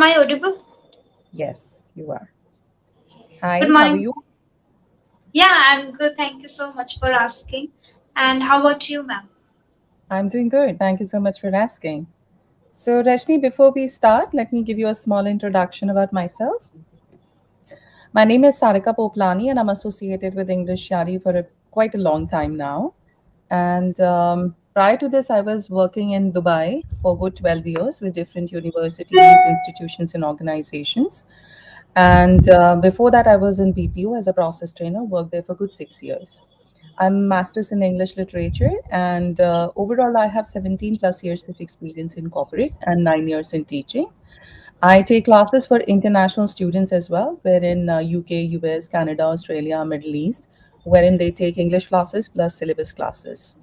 am I audible? Yes, you are. Good Hi, how are morning. you? Yeah, I'm good. Thank you so much for asking. And how about you, ma'am? I'm doing good. Thank you so much for asking. So, Rashni, before we start, let me give you a small introduction about myself. My name is Sarika Poplani, and I'm associated with English Shari for quite a long time now. And prior to this, I was working in Dubai for good 12 years with different universities, institutions, and organizations. And before that, I was in BPO as a process trainer, worked there for good 6 years. I'm master's in English literature, and overall, I have 17 plus years of experience in corporate and 9 years in teaching. I take classes for international students as well, wherein UK, US, Canada, Australia, Middle East, wherein they take English classes plus syllabus classes.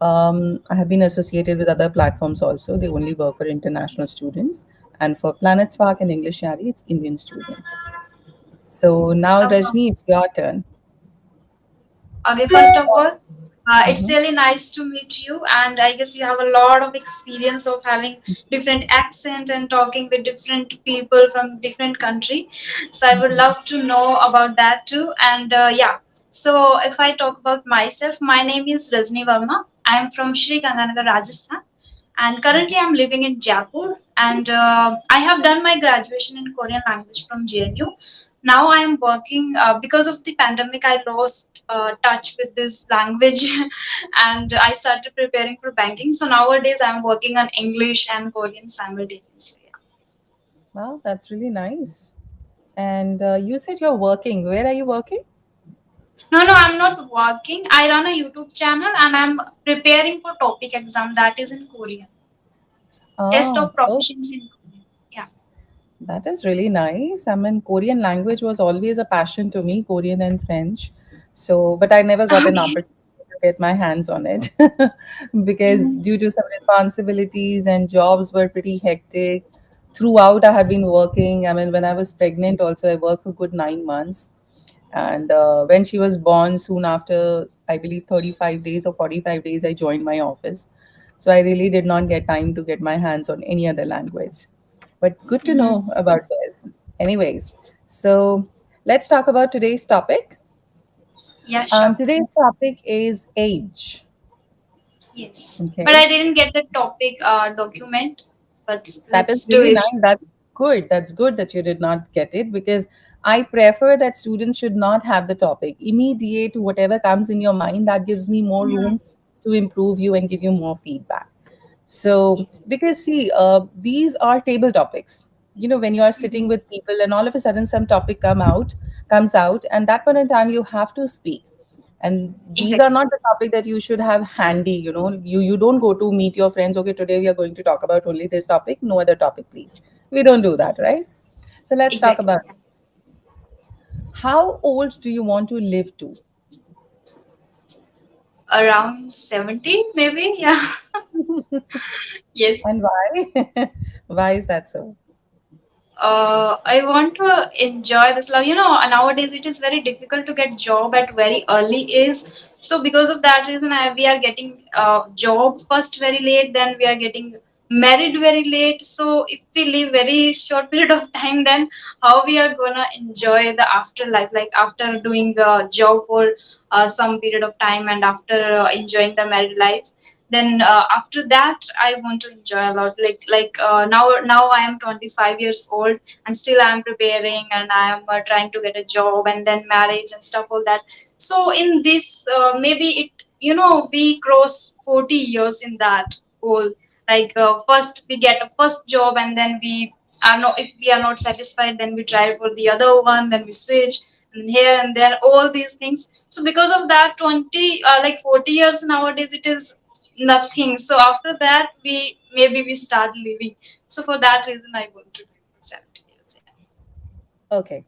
I have been associated with other platforms also. They only work for international students. And for Planet Spark and English Shari, it's Indian students. So now, Rajni, it's your turn. Okay, first of all, it's Mhm. really nice to meet you, and I guess you have a lot of experience of having different accent and talking with different people from different country. So I would love to know about that too. And yeah, so if I talk about myself, my name is Rajni Verma. I am from Sri Ganganagar, Rajasthan, and currently I'm living in Jaipur. And I have done my graduation in Korean language from JNU. Now I am working because of the pandemic. I lost touch with this language, and I started preparing for banking. So nowadays I'm working on English and Korean simultaneously. Wow, that's really nice. And you said you're working. Where are you working? No, no, I'm not working. I run a YouTube channel and I'm preparing for topic exam that is in Korean. Test Ah, of oh, proficiency in Korean. Yeah. that is really nice. I mean, Korean language was always a passion to me, Korean and French. So, but I never got an Okay. opportunity to get my hands on it because Mhm. due to some responsibilities and jobs were pretty hectic. Throughout, I had been working. I mean, when I was pregnant, also, I worked for good 9 months. And when she was born, soon after, I believe 35 days or 45 days, I joined my office. So I really did not get time to get my hands on any other language. But good to Mhm. know about this. Anyways, so let's talk about today's topic. Yeah, sure. Today's topic is age. Yes. But Okay. I didn't get the topic document, but That is let's do really it. nice. That's good. That's good that you did not get it because I prefer that students should not have the topic. Immediate whatever comes in your mind, that gives me more Mhm. room to improve you and give you more feedback. So, because see, these are table topics. You know, when you are sitting Mhm. with people and all of a sudden some topic comes out, and that point in time you have to speak. And these are Exactly. not the topic that you should have handy. You don't go to meet your friends. Okay, today we are going to talk about only this topic, no other topic, please. We don't do that, right? So let's talk Exactly. about how old do you want to live to? Around 70, maybe. Yeah. Yes. And why? Why is that so? I want to enjoy this love. Nowadays it is very difficult to get job at very early age. So because of that reason, we are getting job first very late, then we are getting married very late. So if we live very short period of time, then how we are gonna enjoy the afterlife? Like after doing the job for some period of time, and after enjoying the married life, then after that I want to enjoy a lot, now I am 25 years old, and still I am preparing, and I am trying to get a job and then marriage and stuff all that. So in this, maybe it, we cross 40 years in that goal. First we get a first job, and then we are not, if we are not satisfied, then we try for the other one, then we switch, and here and there, all these things. So because of that, like 40 years nowadays, it is nothing. So after that, we start living. So for that reason, I want to live for 70 years. Yeah. Okay.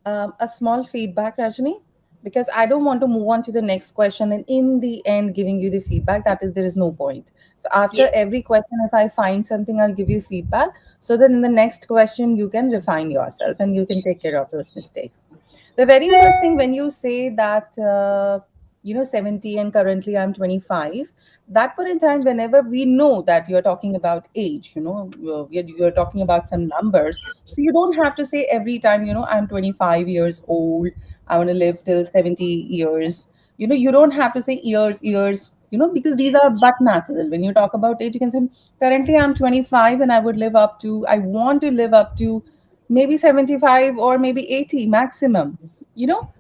A small feedback, Rajani, because I don't want to move on to the next question and in the end giving you the feedback. That is, there is no point. So after Yes. every question, if I find something, I'll give you feedback. So that in the next question, you can refine yourself and you can take care of those mistakes. The very first thing when you say that 70 and currently I'm 25. That point in time, whenever we know that you're talking about age, you're talking about some numbers. So you don't have to say every time, I'm 25 years old, I want to live till 70 years. You don't have to say years, because these are but natural. When you talk about age, you can say, currently I'm 25 and I want to live up to maybe 75 or maybe 80 maximum.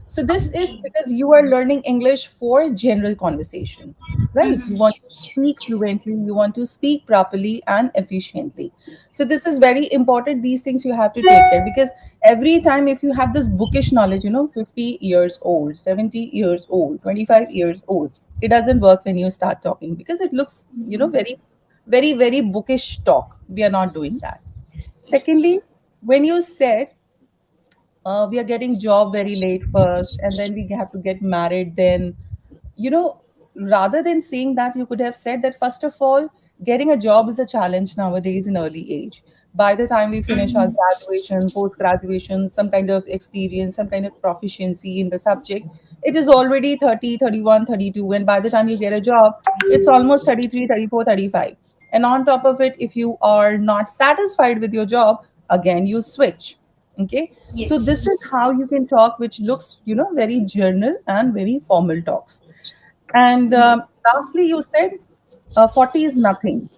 So this is because you are learning English for general conversation, right? You want to speak fluently, you want to speak properly and efficiently. So this is very important. These things you have to take care, because every time if you have this bookish knowledge, 50 years old, 70 years old, 25 years old, it doesn't work when you start talking, because it looks, very, very, very bookish talk. We are not doing that. Secondly, Yes. when you said we are getting job very late first and then we have to get married, then, you know rather than saying that, you could have said that, first of all, getting a job is a challenge nowadays in early age. By the time we finish our Mhm. graduation, post graduation, some kind of experience, some kind of proficiency in the subject, it is already 30, 31, 32. And by the time you get a job, it's almost 33, 34, 35. And on top of it, if you are not satisfied with your job, again you switch. Okay, so this is Yes. how you can talk, which looks, very journal and very formal talks. And lastly, you said 40 is nothing.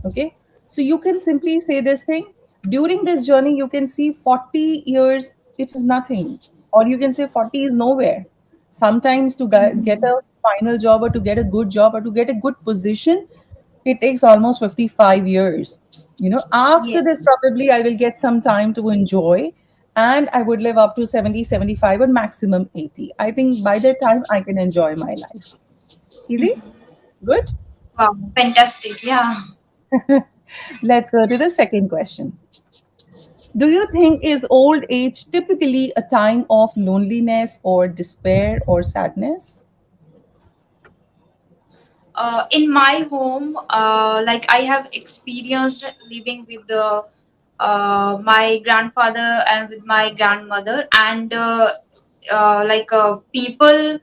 Okay, so you can simply say this thing: during this journey you can see 40 years, it is nothing. Or you can say 40 is nowhere. Sometimes to get a final job, or to get a good job, or to get a good position, it takes almost 55 years. After this, Yes. probably I will get some time to enjoy, and I would live up to 70, 75, or maximum 80. I think by that time I can enjoy my life. Easy? Good? Wow, fantastic. Yeah. Let's go to the second question. Do you think is old age typically a time of loneliness or despair or sadness? In my home, like I have experienced living with my grandfather and with my grandmother, and people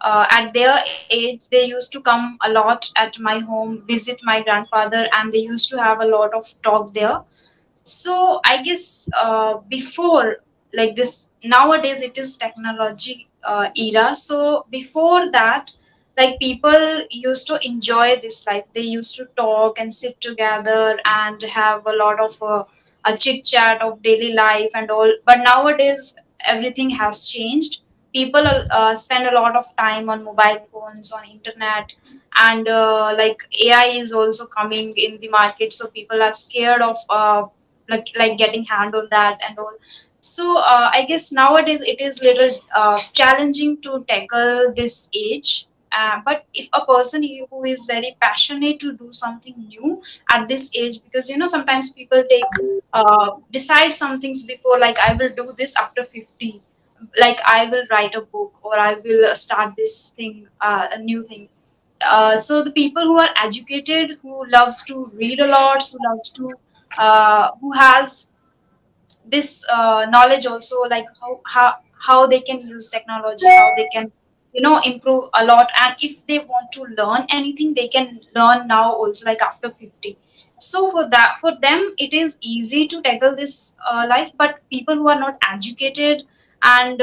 at their age, they used to come a lot at my home, visit my grandfather, and they used to have a lot of talk there. So I guess before, like this, nowadays it is technology era. So before that, like people used to enjoy this life. They used to talk and sit together and have a lot of a chit chat of daily life and all. But nowadays everything has changed. People spend a lot of time on mobile phones, on internet, and like AI is also coming in the market. So people are scared of like getting hand on that and all. So I guess nowadays it is little challenging to tackle this age. But if a person who is very passionate to do something new at this age, because sometimes people take decide some things before, like I will do this after 50, like I will write a book, or I will start this thing, a new thing. So the people who are educated, who loves to read a lot, who loves to who has this knowledge also, like how they can use technology, how they can improve a lot, and if they want to learn anything, they can learn now also, like after 50. So for that, for them it is easy to tackle this life. But people who are not educated, and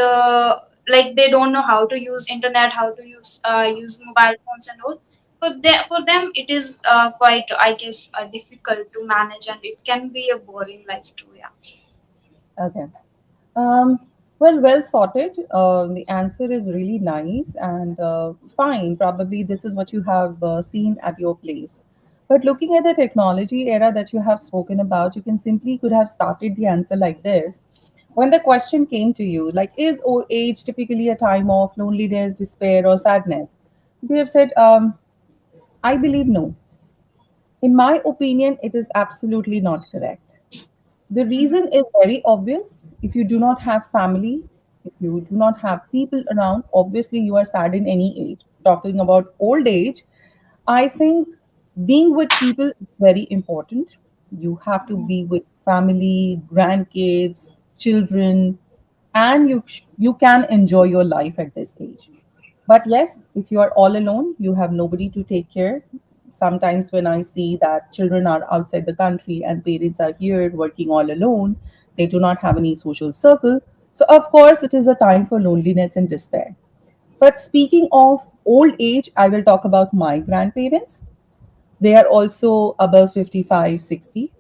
like they don't know how to use internet, how to use mobile phones and all, for them it is quite, I guess, difficult to manage, and it can be a boring life too. Yeah. Okay. Um, well sorted. The answer is really nice and fine. Probably this is what you have seen at your place. But looking at the technology era that you have spoken about, you can simply could have started the answer like this. When the question came to you, like, is old age typically a time of loneliness, despair, or sadness? You have said, I believe no. In my opinion, it is absolutely not correct. The reason Mhm. is very obvious. If you do not have family, if you do not have people around, obviously you are sad in any age. Talking about old age, I think being with people is very important. You have to be with family, grandkids, children, and you can enjoy your life at this age. But yes, if you are all alone, you have nobody to take care. Sometimes when I see that children are outside the country and parents are here working all alone, they do not have any social circle. So, of course, it is a time for loneliness and despair. But speaking of old age, I will talk about my grandparents. They are also above 55, 60.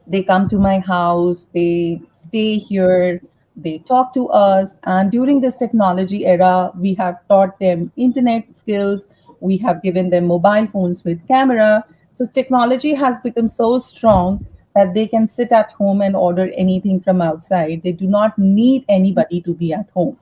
They come to my house, they stay here, they talk to us. And during this technology era, we have taught them internet skills, we have given them mobile phones with camera. So technology has become so strong that they can sit at home and order anything from outside. They do not need anybody to be at home.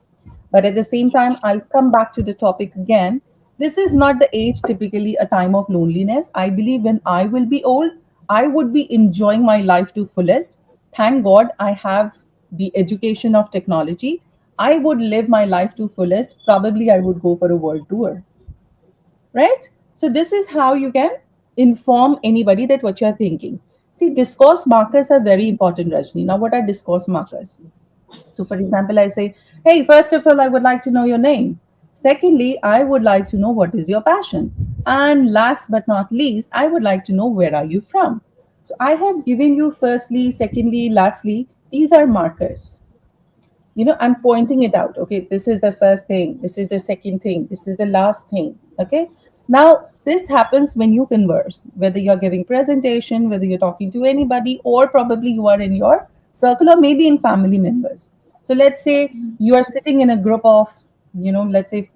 But at the same time, I'll come back to the topic again. This is not the age typically a time of loneliness. I believe when I will be old, I would be enjoying my life to fullest. Thank God I have the education of technology. I would live my life to fullest. Probably I would go for a world tour, right? So this is how you can inform anybody that what you're thinking. See, discourse markers are very important, Rajni. Now, what are discourse markers? So, for example, I say, hey, first of all, I would like to know your name. Secondly, I would like to know what is your passion. And last but not least, I would like to know where are you from. So, I have given you firstly, secondly, lastly, these are markers. I'm pointing it out. Okay, this is the first thing, this is the second thing, this is the last thing. Okay, now this happens when you converse, whether you're giving presentation, whether you're talking to anybody, or probably you are in your circle or maybe in family members. So let's say you are sitting in a group of, let's say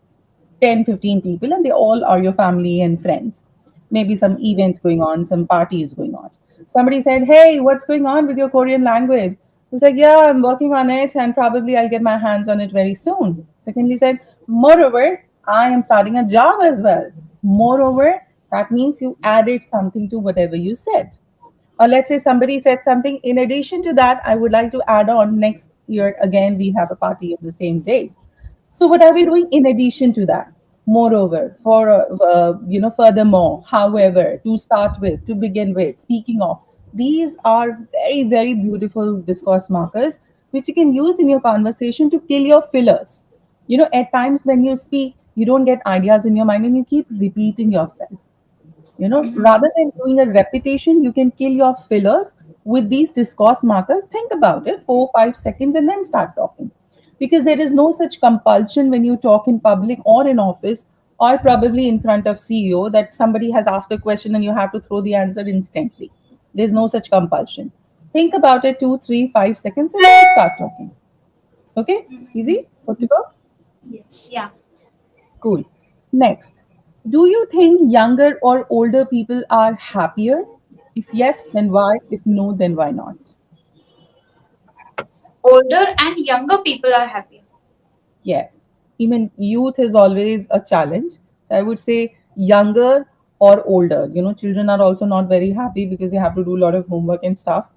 10, 15 people, and they all are your family and friends. Maybe some event going on, some party is going on. Somebody said, hey, what's going on with your Korean language? He said, yeah, I'm working on it and probably I'll get my hands on it very soon. Secondly, said, moreover, I am starting a job as well. Moreover, that means you added something to whatever you said. Or let's say somebody said something, in addition to that, I would like to add on next year, again, we have a party of the same day. So what are we doing in addition to that? Moreover, furthermore, however, to start with, to begin with, speaking of, these are very, very beautiful discourse markers which you can use in your conversation to kill your fillers. At times when you speak, you don't get ideas in your mind and you keep repeating yourself. Rather than doing a repetition, you can kill your fillers with these discourse markers. Think about it, 4 5 seconds, and then start talking. Because there is no such compulsion when you talk in public or in office or probably in front of CEO that somebody has asked a question and you have to throw the answer instantly. There's no such compulsion. Think about it 2 3 5 seconds and then start talking. Okay? Easy? Good to go? Yes, yeah. Cool. Next, do you think younger or older people are happier? If yes, then why? If no, then why not? Older and younger people are happier. Yes. Even youth is always a challenge. So I would say younger or older. Children are also not very happy because they have to do a lot of homework and stuff.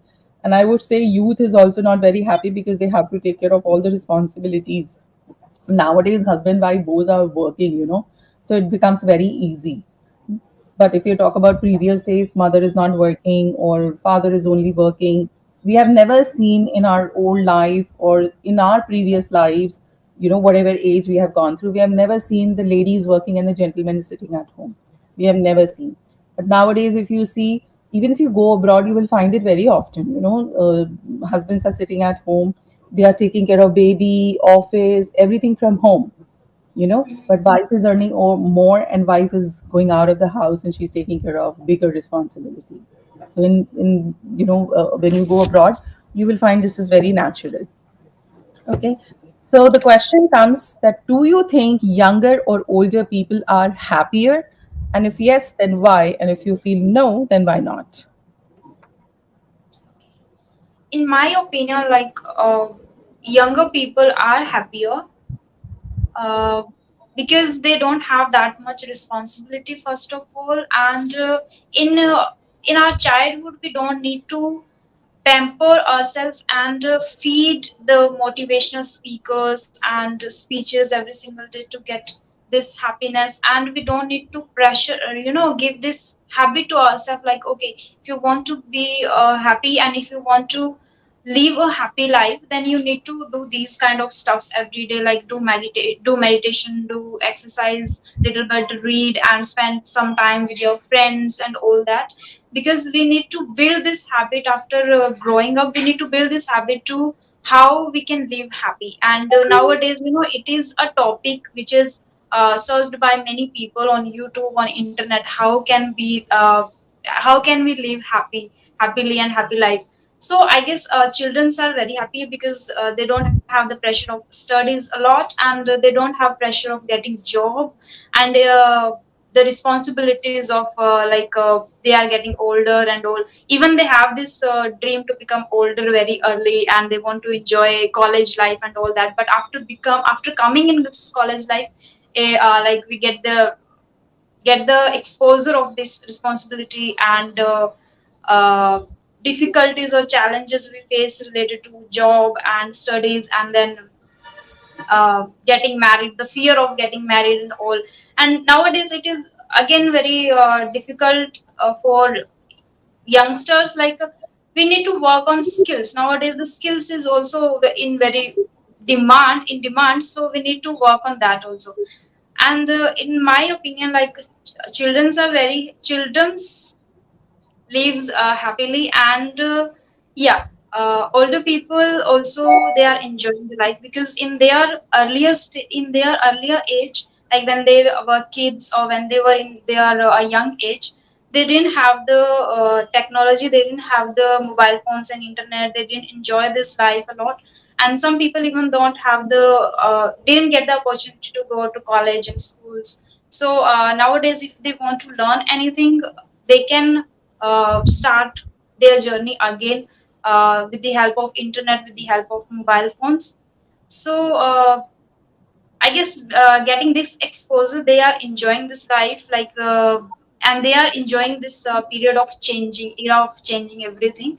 And I would say youth is also not very happy because they have to take care of all the responsibilities. Nowadays, husband wife both are working, so it becomes very easy. But if you talk about previous days, mother is not working or father is only working. We have never seen in our old life or in our previous lives, whatever age we have gone through, we have never seen the ladies working and the gentleman is sitting at home. We have never seen. But nowadays, if you see, even if you go abroad, you will find it very often. Husbands are sitting at home, they are taking care of baby, office, everything from home. But wife is earning more and wife is going out of the house and she's taking care of bigger responsibility. So in when you go abroad, you will find this is very natural. Okay, so the question comes that do you think younger or older people are happier, and if yes, then why, and if you feel no, then why not? In my opinion, like younger people are happier uh, because they don't have that much responsibility first of all, and in uh, in our childhood we don't need to pamper ourselves and feed the motivational speakers and speeches every single day to get this happiness, and we don't need to pressure give this habit to ourselves like, okay, if you want to be happy and if you want to live a happy life, then you need to do these kind of stuffs every day, like do meditation, do exercise little bit, read and spend some time with your friends and all that. Because we need to build this habit after growing up. We need to build this habit to how we can live happy. And nowadays, it is a topic which is searched by many people on YouTube, on internet. How can we live happily and happy life? So I guess children are very happy because they don't have the pressure of studies a lot, and they don't have pressure of getting job, and the responsibilities of they are getting older and all. Even they have this dream to become older very early, and they want to enjoy college life and all that. But after coming in this college life, like we get the exposure of this responsibility and difficulties or challenges we face related to job and studies, and then getting married, the fear of getting married and all. And nowadays it is again very difficult for youngsters. Like we need to work on skills. Nowadays the skills is also in very demand, so we need to work on that also. And in my opinion, like children's lives happily. And yeah, older people also, they are enjoying the life, because in their earlier age, like when they were kids or when they were in their young age, they didn't have the technology, they didn't have the mobile phones and internet, they didn't enjoy this life a lot. And some people even don't have the didn't get the opportunity to go to college and schools. So nowadays if they want to learn anything, they can start their journey again with the help of internet, with the help of mobile phones. So I guess getting this exposure, they are enjoying this life, and they are enjoying this period of changing, era of changing everything.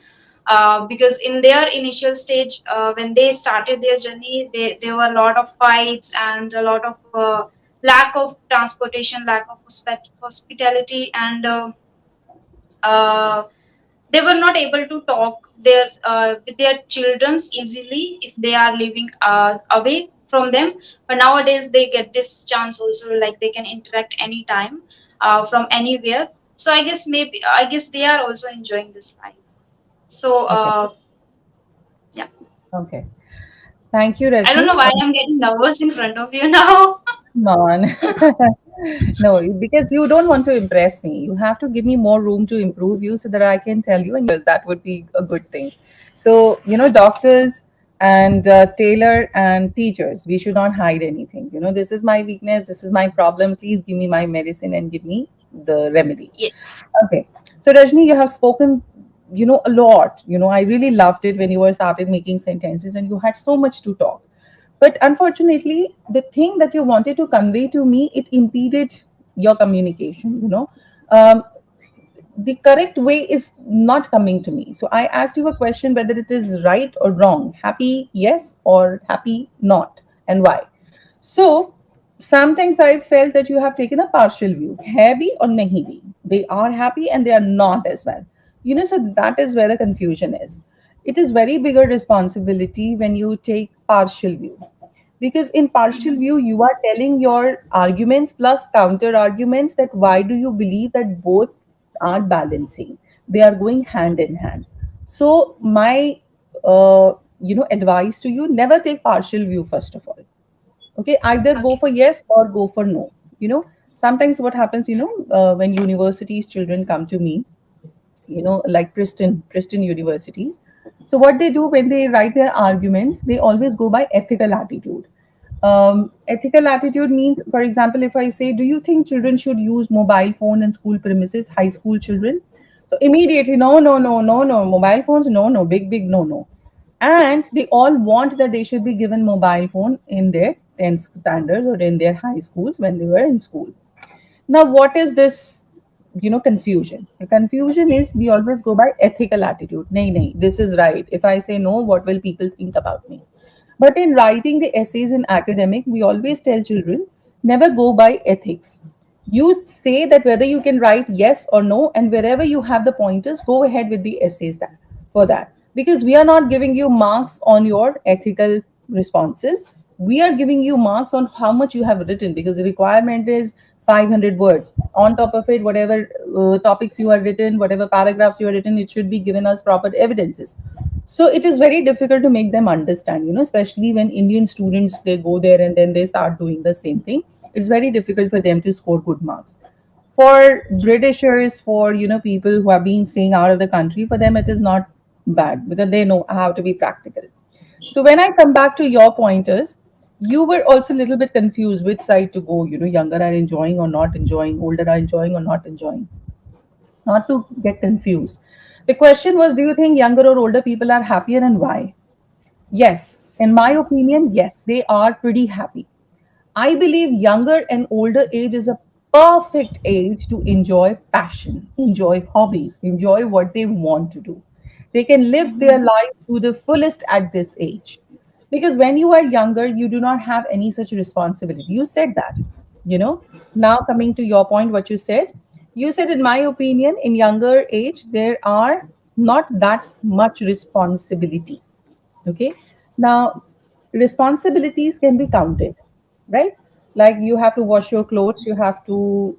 Because in their initial stage, when they started their journey, there were a lot of fights and a lot of lack of transportation, lack of hospitality, and uh, they were not able to talk with their children easily if they are living away from them. But nowadays they get this chance also, like they can interact anytime from anywhere. So I guess they are also enjoying this life. So Okay. yeah, Okay. Thank you, I don't Rajni. know why I'm getting nervous in front of you now. Come on. No, because you don't want to impress me. You have to give me more room to improve you so that I can tell you, and that would be a good thing. So, doctors and tailor and teachers, we should not hide anything. This is my weakness, this is my problem. Please give me my medicine and give me the remedy. Yes. Okay. So, Rajni, you have spoken, a lot. I really loved it when you were started making sentences and you had so much to talk. But unfortunately, the thing that you wanted to convey to me, it impeded your communication. Um, the correct way is not coming to me. So I asked you a question whether it is right or wrong, happy yes or happy not, and why. So sometimes I felt that you have taken a partial view, happy or nahi bhi. They are happy and they are not as well. So that is where the confusion is. It is very bigger responsibility when you take partial view, because in partial view you are telling your arguments plus counter arguments, that why do you believe that both are balancing, they are going hand in hand. So my advice to you, never take partial view first of all. Okay, either go Okay. for yes or go for no. Sometimes what happens, when universities children come to me, like Princeton universities. So what they do when they write their arguments, they always go by ethical attitude. Ethical attitude means, for example, if I say, do you think children should use mobile phone in school premises, high school children? So immediately, no, no, no, no, no, mobile phones, no, no, big, big, no, no. And they all want that they should be given mobile phone in their 10th standards or in their high schools when they were in school. Now, what is this, confusion? The confusion is we always go by ethical attitude. Nahi, nahi, this is right. If I say no, what will people think about me? But in writing the essays in academic, we always tell children, never go by ethics. You say that whether you can write yes or no, and wherever you have the pointers, go ahead with the essays for that. because we are not giving you marks on your ethical responses. We are giving you marks on how much you have written, because the requirement is 500 words. On top of it, whatever topics you have written, whatever paragraphs you have written, it should be given as proper evidences. So it is very difficult to make them understand, especially when Indian students, they go there and then they start doing the same thing. It's very difficult for them to score good marks. For Britishers, for people who have been staying out of the country, for them it is not bad because they know how to be practical. So when I come back to your pointers, you were also a little bit confused which side to go. Younger are enjoying or not enjoying, older are enjoying or not enjoying. Not to get confused. The question was, do you think younger or older people are happier and why? Yes, in my opinion, yes, they are pretty happy. I believe younger and older age is a perfect age to enjoy passion, enjoy hobbies, enjoy what they want to do. They can live their life to the fullest at this age. Because when you are younger, you do not have any such responsibility. You said that, you know. Now, coming to your point, what you said, in my opinion, in younger age, there are not that much responsibility. Okay. Now, responsibilities can be counted, right? Like you have to wash your clothes, you have to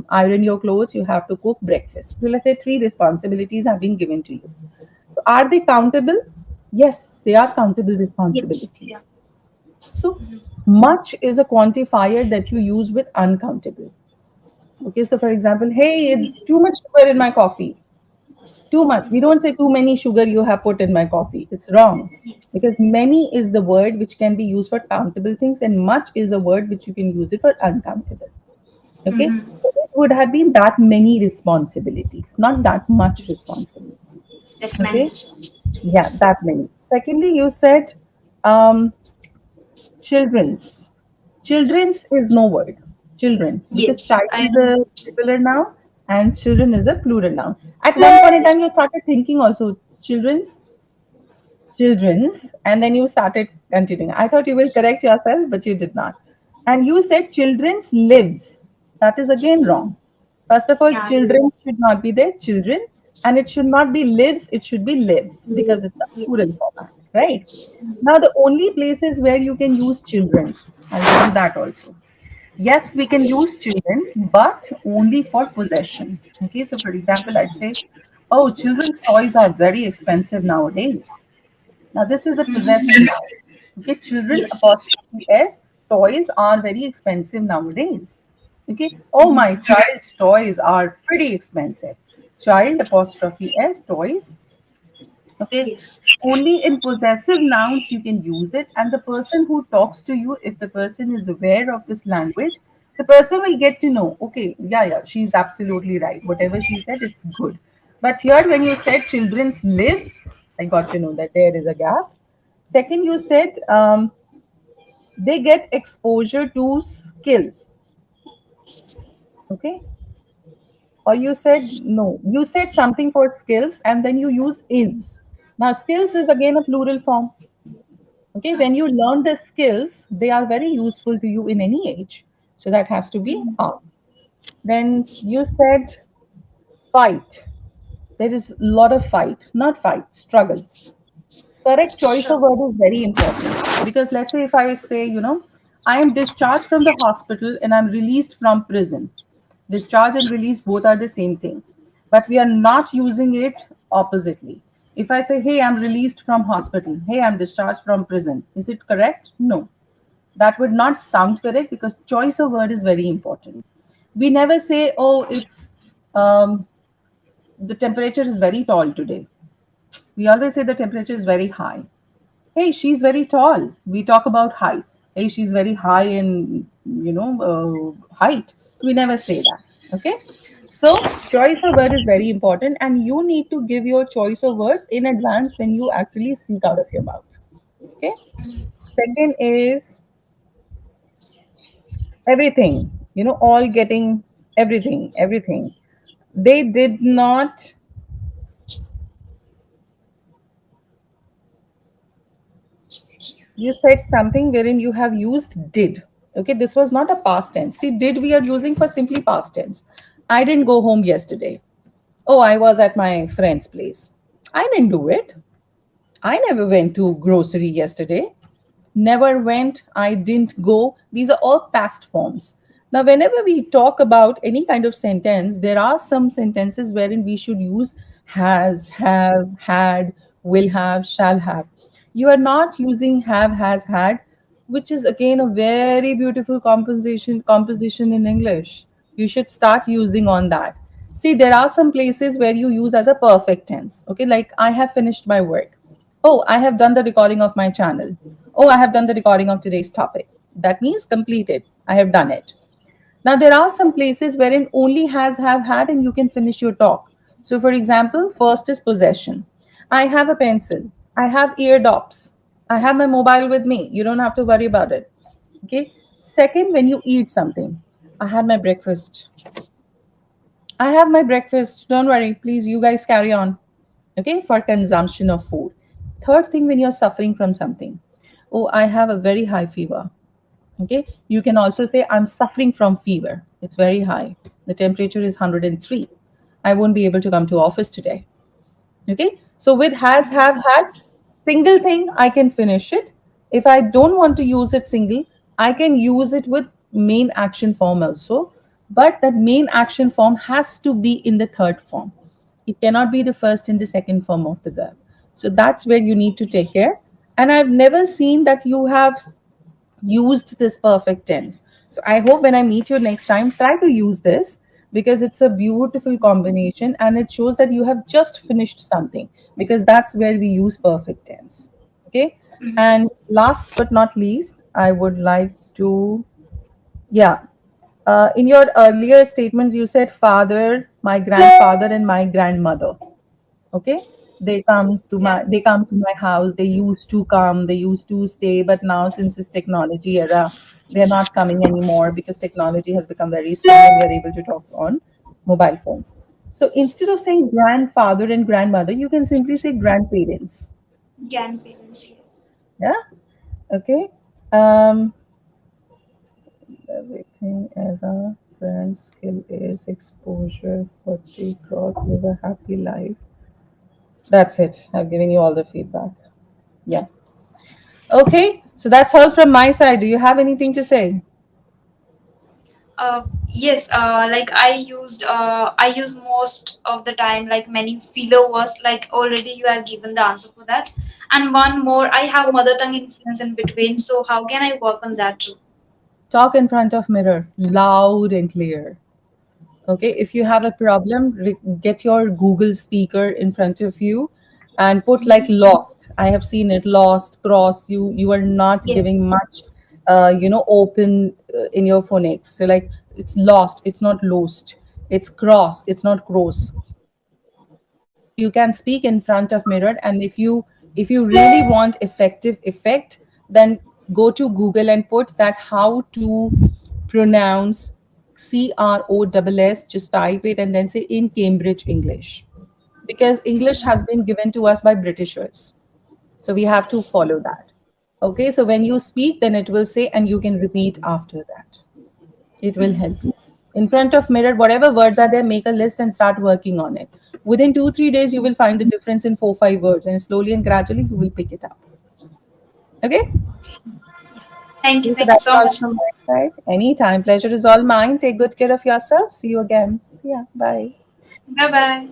iron your clothes, you have to cook breakfast. So let's say three responsibilities have been given to you. So are they countable? Yes, they are countable Yes. responsibilities. Yeah. So much is a quantifier that you use with uncountable. Okay, so for example, hey, it's too much sugar in my coffee. Too much. We don't say too many sugar you have put in my coffee. It's wrong. Yes. Because many is the word which can be used for countable things, and much is a word which you can use it for uncountable. Okay? So it would have been that many responsibilities, not that much responsibility. That Okay? many. Yeah, that many. Secondly, you said um, children's. Children's is no word. Children. Because Yes. child I is a singular noun and children is a plural noun. At one point in time, you started thinking also children's, and then you started continuing. I thought you will correct yourself, but you did not. And you said children's lives. That is again wrong. First of all, yeah. children should not be there, children, and it should not be lives, it should be live because it's a plural Yes. format, right? Now, the only places where you can use children's, I'll give you that also. Yes, we can use children's, but only for possession. Okay, so for example, I'd say, oh, children's toys are very expensive nowadays. Now, this is a possessive noun. Okay, children Yes. apostrophe s toys are very expensive nowadays. Okay, oh, my child's toys are pretty expensive. Child apostrophe s toys. Okay, Yes. only in possessive nouns you can use it, and the person who talks to you, if the person is aware of this language, the person will get to know, okay, yeah, yeah, she's absolutely right. Whatever she said, it's good. But here, when you said children's lives, I got to know that there is a gap. Second, you said they get exposure to skills. Okay. Or you said no. You said something for skills and then you use is. Now, skills is again a plural form. Okay. When you learn the skills, they are very useful to you in any age. So that has to be are. Then you said fight. There is a lot of fight, not fight, struggle. Correct choice of Sure. word is very important, because let's say if I say, I am discharged from the hospital and I'm released from prison. Discharge and release both are the same thing, but we are not using it oppositely. If I say, hey, I'm released from hospital, hey, I'm discharged from prison, is it correct? No, that would not sound correct, because choice of word is very important. We never say, oh, it's the temperature is very tall today. We always say the temperature is very high. Hey, she's very tall. We talk about height. Hey, she's very high in, height. We never say that. Okay. So, choice of word is very important, and you need to give your choice of words in advance when you actually speak out of your mouth. Okay. Second is everything, all getting everything, everything. They did not. You said something wherein you have used did. Okay, this was not a past tense. See, did we are using for simply past tense. I didn't go home yesterday. Oh, I was at my friend's place. I didn't do it. I never went to grocery yesterday. Never went, I didn't go. These are all past forms. Now, whenever we talk about any kind of sentence, there are some sentences wherein we should use has, have, had, will have, shall have. You are not using have, has, had, which is again a very beautiful composition in English. You should start using on that. See, there are some places where you use as a perfect tense. Okay, like I have finished my work. Oh, I have done the recording of my channel. Oh, I have done the recording of today's topic. That means completed. I have done it. Now, there are some places wherein only has, have, had, and you can finish your talk. So, for example, first is possession. I have a pencil. I have eardops. I have my mobile with me. You don't have to worry about it. Okay. Second, when you eat something, I had my breakfast. I have my breakfast. Don't worry. Please, you guys carry on. Okay. For consumption of food. Third thing, when you're suffering from something, oh, I have a very high fever. Okay, you can also say I'm suffering from fever. It's very high. The temperature is 103. I won't be able to come to office today. Okay, so with has, have, had, single thing I can finish it. If I don't want to use it single, I can use it with main action form also, but that main action form has to be in the third form. It cannot be the first and the second form of the verb. So that's where you need to take Yes. care. And I've never seen that you have used this perfect tense. So I hope when I meet you next time, try to use this because it's a beautiful combination and it shows that you have just finished something because that's where we use perfect tense. Okay. Mhm. And last but not least, I would like to, yeah, in your earlier statements, you said father, my grandfather, and my grandmother. Okay, Yeah. they come to my house. They used to come, they used to stay, but now since it's technology era, they're not coming anymore because technology has become very strong and we are able to talk on mobile phones. So instead of saying grandfather and grandmother, you can simply say grandparents. Grandparents, yes. Yeah. Okay. um Everything era, grand skill is exposure, 40 growth, live a happy life. That's it. I've given you all the feedback. Yeah. Okay, so that's all from my side. Do you have anything to say? Yes, like I use most of the time like many filler words, like already you have given the answer for that. And one more, I have mother tongue influence in between, so how can I work on that too? Talk in front of mirror, loud and clear. Okay, if you have a Okay. problem, get your Google speaker in front of you and put like Mm-hmm. lost. I have seen it, lost, cross. You are not giving Yes. much, open in your phonics. So like it's lost, it's not lost. It's cross, it's not cross. So you can speak in front of mirror, and if you really want effective effect, then go to Google and put that how to pronounce cross. Just type it and then say in Cambridge English, because English has been given to us by Britishers, so we have to Yes. follow that. Okay, so when you speak, then it will say, and you can repeat after that. It will help you. In front of mirror, whatever words are there, make a list and start working on it. Within 2-3 days, you will find the difference in 4-5 words, and slowly and gradually you will pick it up. Okay? Thank Okay, you. so Thank you that's so all much. from my side. Anytime. Pleasure is all mine. Take good care of yourself. See you again. Yeah. Bye. Bye bye.